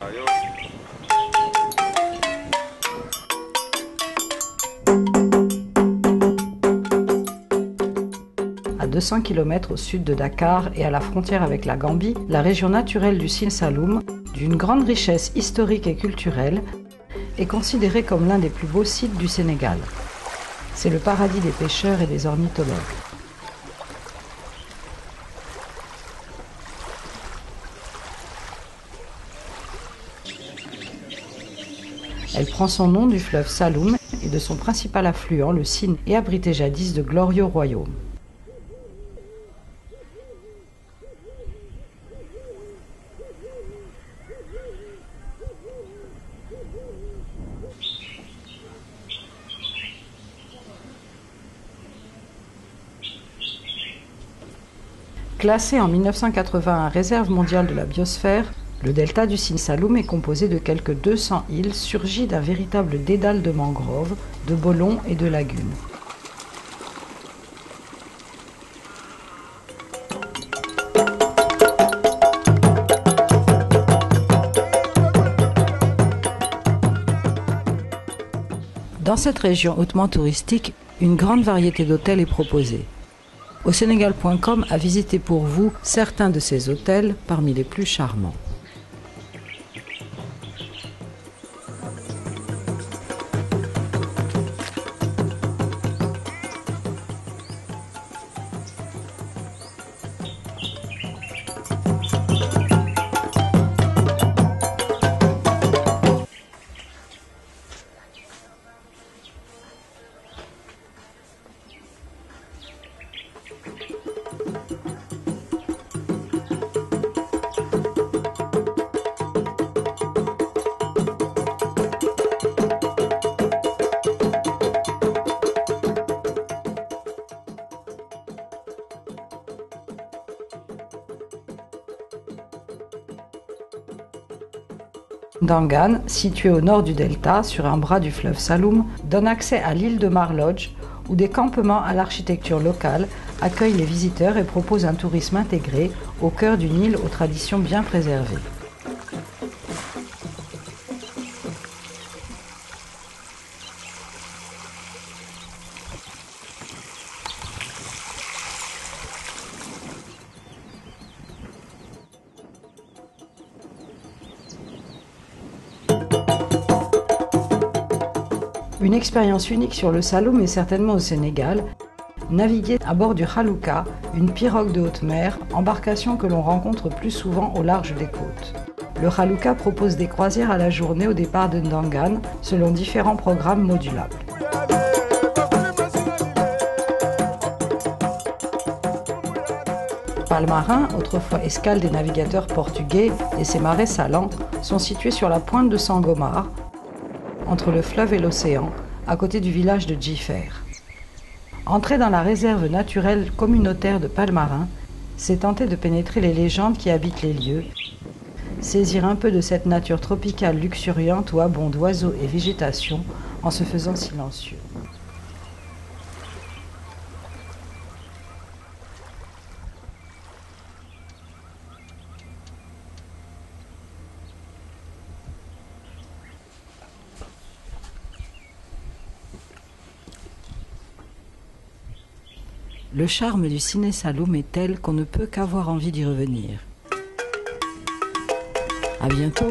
À 200 km au sud de Dakar et à la frontière avec la Gambie, la région naturelle du Sine Saloum, d'une grande richesse historique et culturelle, est considérée comme l'un des plus beaux sites du Sénégal. C'est le paradis des pêcheurs et des ornithologues. Elle prend son nom du fleuve Saloum et de son principal affluent, le Sine, et abritait jadis de glorieux royaumes. Classé en 1981 réserve mondiale de la biosphère, le delta du Sine Saloum est composé de quelques 200 îles surgies d'un véritable dédale de mangroves, de bollons et de lagunes. Dans cette région hautement touristique, une grande variété d'hôtels est proposée. Au Sénégal.com a visité pour vous certains de ces hôtels parmi les plus charmants. Ndangan, situé au nord du delta, sur un bras du fleuve Saloum, donne accès à l'île de Marlodge, où des campements à l'architecture locale accueillent les visiteurs et proposent un tourisme intégré au cœur d'une île aux traditions bien préservées. Une expérience unique sur le Saloum et certainement au Sénégal, naviguer à bord du Halouka, une pirogue de haute mer, embarcation que l'on rencontre plus souvent au large des côtes. Le Halouka propose des croisières à la journée au départ de Ndangan, selon différents programmes modulables. Palmarin, autrefois escale des navigateurs portugais, et ses marais salants sont situés sur la pointe de Sangomar, entre le fleuve et l'océan, à côté du village de Djifer. Entrer dans la réserve naturelle communautaire de Palmarin, c'est tenter de pénétrer les légendes qui habitent les lieux, saisir un peu de cette nature tropicale luxuriante où abondent oiseaux et végétation en se faisant silencieux. Le charme du Sine Saloum est tel qu'on ne peut qu'avoir envie d'y revenir. À bientôt!